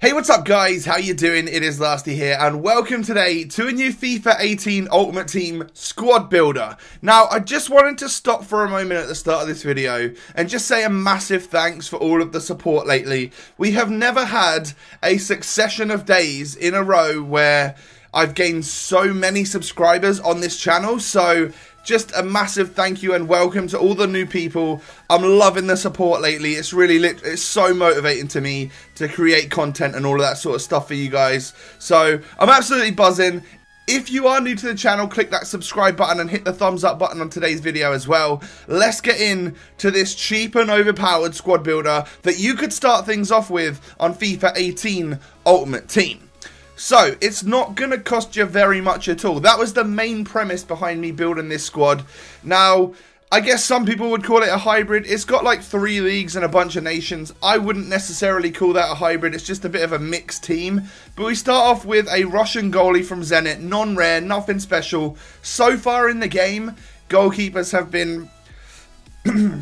Hey, what's up guys? How you doing? It is Lasty here and welcome today to a new FIFA 18 Ultimate Team squad builder. Now, I just wanted to stop for a moment at the start of this video and just say a massive thanks for all of the support lately. We have never had a succession of days in a row where I've gained so many subscribers on this channel, so just a massive thank you and welcome to all the new people. I'm loving the support lately. It's really it's so motivating to me to create content and all of that sort of stuff for you guys. So I'm absolutely buzzing. If you are new to the channel, click that subscribe button and hit the thumbs up button on today's video as well. Let's get in to this cheap and overpowered squad builder that you could start things off with on FIFA 18 Ultimate Team. So, it's not going to cost you very much at all. That was the main premise behind me building this squad. Now, I guess some people would call it a hybrid. It's got like 3 leagues and a bunch of nations. I wouldn't necessarily call that a hybrid. It's just a bit of a mixed team. But we start off with a Russian goalie from Zenit. Non-rare, nothing special. So far in the game, goalkeepers have been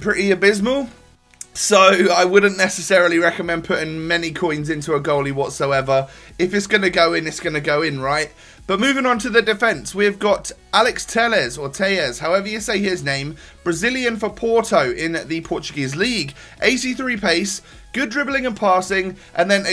pretty abysmal. So, I wouldn't necessarily recommend putting many coins into a goalie whatsoever. If it's going to go in, it's going to go in, right? But moving on to the defence, we've got Alex Telles, or Telles, however you say his name, Brazilian for Porto in the Portuguese league. 83 pace, good dribbling and passing, and then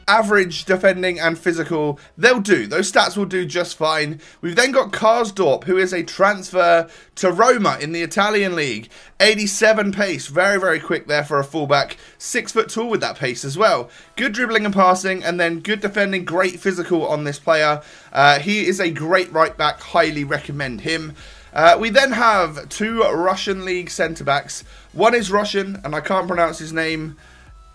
average defending and physical. They'll do. Those stats will do just fine. We've then got Karsdorp, who is a transfer to Roma in the Italian league. 87 pace, very, very quick there for a fullback. 6 foot tall with that pace as well. Good dribbling and passing, and then good defending, great physical on this player. He is a great right back, highly recommend him. We then have 2 Russian league centre-backs. One is Russian, and I can't pronounce his name.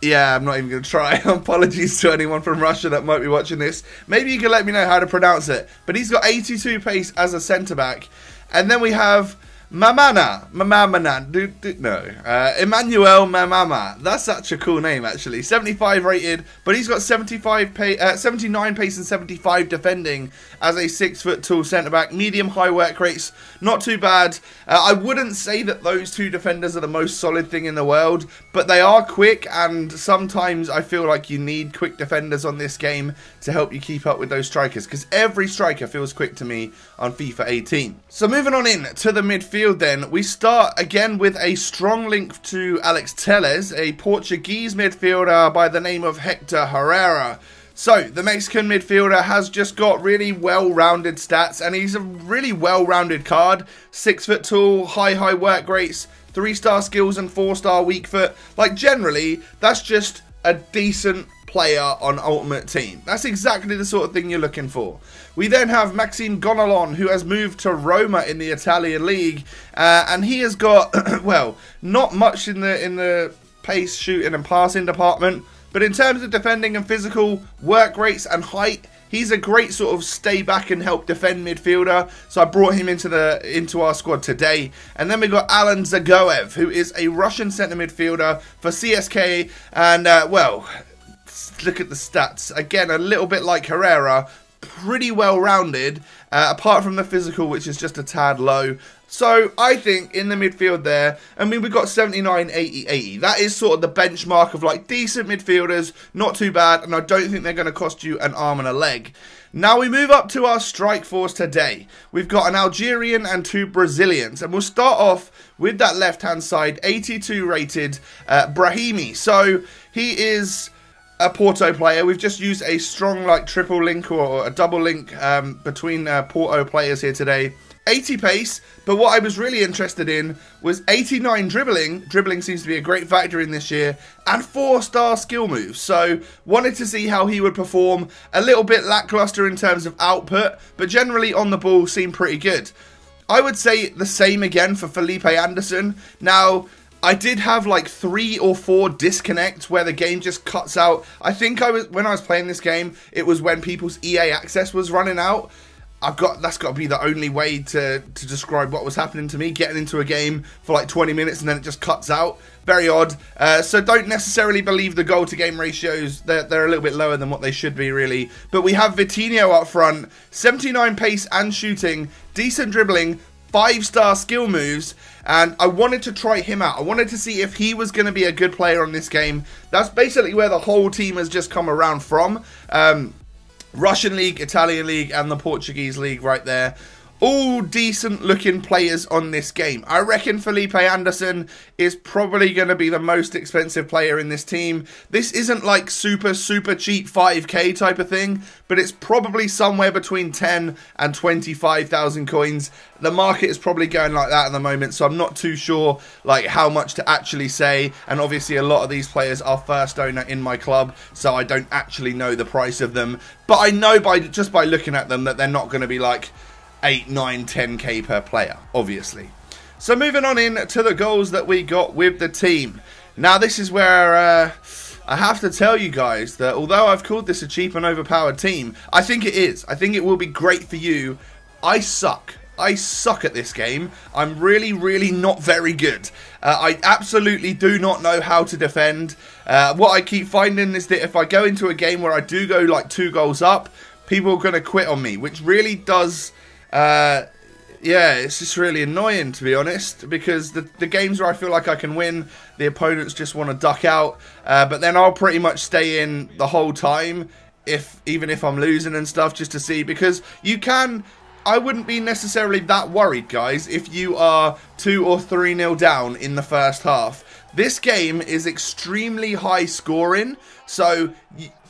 Yeah, I'm not even going to try. Apologies to anyone from Russia that might be watching this. Maybe you can let me know how to pronounce it. But he's got 82 pace as a centre-back. And then we have Emmanuel Mamama. That's such a cool name, actually. 75 rated, but he's got 79 pace and 75 defending as a 6 foot tall centre-back. Medium high work rates, not too bad. I wouldn't say that those 2 defenders are the most solid thing in the world, but they are quick, and sometimes I feel like you need quick defenders on this game to help you keep up with those strikers, because every striker feels quick to me on FIFA 18. So moving on in to the midfield then, we start again with a strong link to Alex Telles, a Portuguese midfielder by the name of Hector Herrera. So, the Mexican midfielder has just got really well-rounded stats, and he's a really well-rounded card. 6 foot tall, high work rates, 3-star skills and 4-star weak foot. Like, generally, that's just a decent player on Ultimate Team. That's exactly the sort of thing you're looking for. We then have Maxime Gonalon, who has moved to Roma in the Italian league, and he has got, well, not much in the pace, shooting and passing department, but in terms of defending and physical, work rates and height, he's a great sort of stay back and help defend midfielder. So I brought him into our squad today. And then we've got Alan Zagoev, who is a Russian centre midfielder for CSK. And, well, look at the stats. Again, a little bit like Herrera, pretty well-rounded, apart from the physical, which is just a tad low. So, I think in the midfield there, I mean, we've got 79, 80, 80. That is sort of the benchmark of, like, decent midfielders, not too bad, and I don't think they're going to cost you an arm and a leg. Now, we move up to our strike force today. We've got an Algerian and 2 Brazilians, and we'll start off with that left-hand side, 82 rated Brahimi. So, he is a Porto player. We've just used a strong, like, triple link or a double link between Porto players here today. 80 pace, but what I was really interested in was 89 dribbling. Dribbling seems to be a great factor in this year, and 4-star skill moves. So, wanted to see how he would perform. A little bit lackluster in terms of output, but generally on the ball seemed pretty good. I would say the same again for Felipe Anderson. Now, I did have like 3 or 4 disconnects where the game just cuts out. I think when I was playing this game, it was when people's EA access was running out. That's got to be the only way to describe what was happening to me, getting into a game for like 20 minutes and then it just cuts out. Very odd. So don't necessarily believe the goal to game ratios. They're a little bit lower than what they should be, really. But we have VITINHO up front, 79 pace and shooting, decent dribbling, 5-star skill moves, and I wanted to try him out. I wanted to see if he was going to be a good player on this game. That's basically where the whole team has just come around from. Russian League, Italian League, and the Portuguese League right there. All decent looking players on this game. I reckon Felipe Anderson is probably going to be the most expensive player in this team. This isn't like super cheap 5k type of thing, but it's probably somewhere between 10 and 25,000 coins. The market is probably going like that at the moment, so I'm not too sure like how much to actually say. And obviously a lot of these players are first owner in my club, so I don't actually know the price of them. But I know just by looking at them that they're not going to be like 8, 9, 10k per player, obviously. So moving on in to the goals that we got with the team. Now this is where I have to tell you guys that although I've called this a cheap and overpowered team, I think it is. I think it will be great for you. I suck. I suck at this game. I'm really not very good. I absolutely do not know how to defend. What I keep finding is that if I go into a game where I do go like 2 goals up, people are going to quit on me, which really does... yeah, it's just really annoying, to be honest, because the games where I feel like I can win, the opponents just want to duck out, but then I'll pretty much stay in the whole time, even if I'm losing and stuff, just to see, because you can... I wouldn't be necessarily that worried, guys, if you are 2 or 3-0 down in the first half. This game is extremely high scoring, so...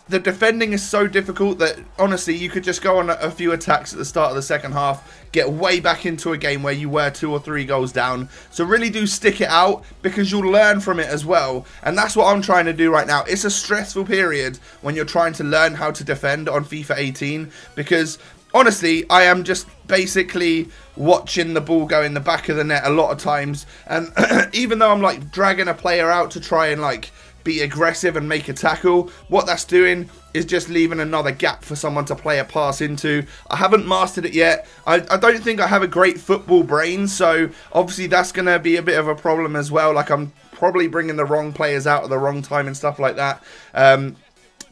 the defending is so difficult that, honestly, you could just go on a few attacks at the start of the second half, get way back into a game where you were 2 or 3 goals down. So really do stick it out, because you'll learn from it as well. And that's what I'm trying to do right now. It's a stressful period when you're trying to learn how to defend on FIFA 18, because... honestly, I am just basically watching the ball go in the back of the net a lot of times. And even though I'm like dragging a player out to try and like be aggressive and make a tackle, what that's doing is just leaving another gap for someone to play a pass into. I haven't mastered it yet. I don't think I have a great football brain, so obviously that's going to be a bit of a problem as well. Like I'm probably bringing the wrong players out at the wrong time and stuff like that.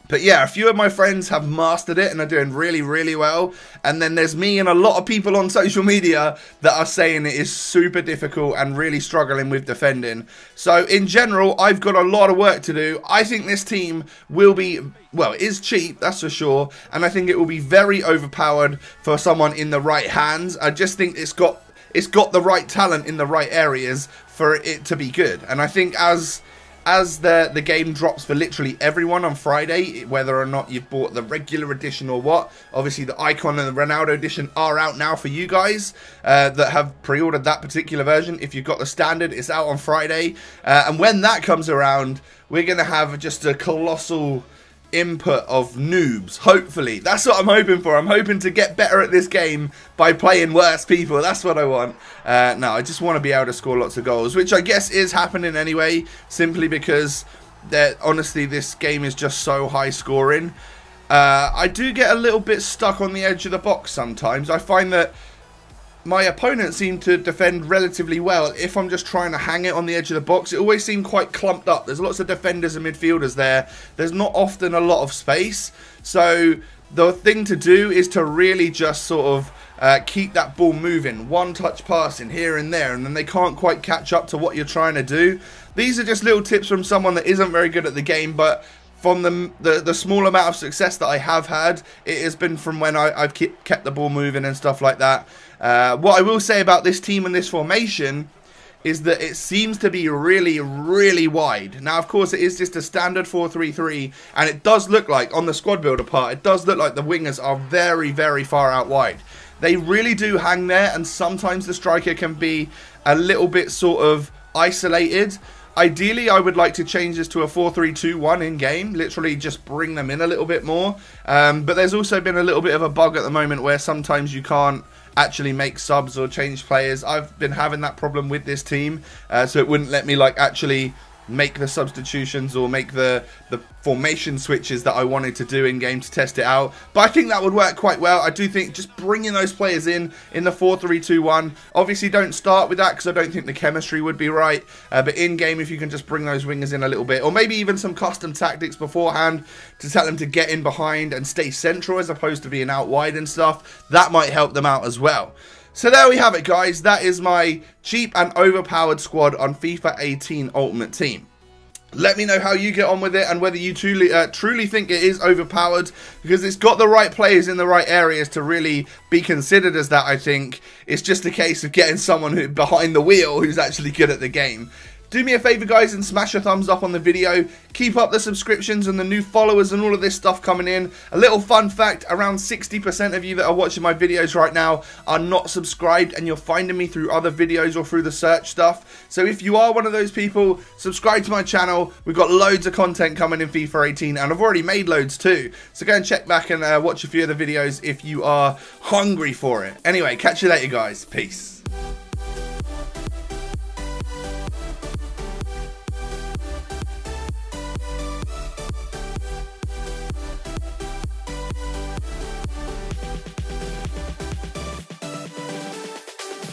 But yeah, a few of my friends have mastered it and are doing really well. And then there's me and a lot of people on social media that are saying it is super difficult and really struggling with defending. So in general, I've got a lot of work to do. I think this team will be, well, it is cheap, that's for sure. And I think it will be very overpowered for someone in the right hands. I just think it's got the right talent in the right areas for it to be good. And I think as the game drops for literally everyone on Friday, whether or not you've bought the regular edition or what, obviously the Icon and the Ronaldo edition are out now for you guys that have pre-ordered that particular version. If you've got the standard, it's out on Friday. And when that comes around, we're going to have just a colossal input of noobs, hopefully. That's what I'm hoping for. I'm hoping to get better at this game by playing worse people. That's what I want. No, I just want to be able to score lots of goals, which I guess is happening anyway, simply because honestly this game is just so high scoring. I do get a little bit stuck on the edge of the box sometimes. I find that my opponents seem to defend relatively well. If I'm just trying to hang it on the edge of the box, it always seems quite clumped up. There's lots of defenders and midfielders there. There's not often a lot of space. So the thing to do is to really just sort of keep that ball moving. One-touch passing here and there, and then they can't quite catch up to what you're trying to do. These are just little tips from someone that isn't very good at the game, but from the small amount of success that I have had, it has been from when I've kept the ball moving and stuff like that. What I will say about this team and this formation is that it seems to be really wide. Now, of course, it is just a standard 4-3-3, and it does look like, on the squad builder part, it does look like the wingers are very far out wide. They really do hang there, and sometimes the striker can be a little bit sort of isolated. Ideally, I would like to change this to a 4-3-2-1 in-game. Literally just bring them in a little bit more. But there's also been a little bit of a bug at the moment where sometimes you can't actually make subs or change players. I've been having that problem with this team. So it wouldn't let me like actually make the substitutions or make the formation switches that I wanted to do in game to test it out. But I think that would work quite well. I do think just bringing those players in the 4-3-2-1. Obviously don't start with that because I don't think the chemistry would be right. But in game, if you can just bring those wingers in a little bit, or maybe even some custom tactics beforehand to tell them to get in behind and stay central as opposed to being out wide and stuff, that might help them out as well. So there we have it, guys. That is my cheap and overpowered squad on FIFA 18 Ultimate Team. Let me know how you get on with it and whether you truly think it is overpowered, because it's got the right players in the right areas to really be considered as that, I think. It's just a case of getting someone behind the wheel who's actually good at the game. Do me a favour, guys, and smash a thumbs up on the video. Keep up the subscriptions and the new followers and all of this stuff coming in. A little fun fact, around 60% of you that are watching my videos right now are not subscribed, and you're finding me through other videos or through the search stuff. So if you are one of those people, subscribe to my channel. We've got loads of content coming in FIFA 18, and I've already made loads too. So go and check back and watch a few of the videos if you are hungry for it. Anyway, catch you later, guys. Peace.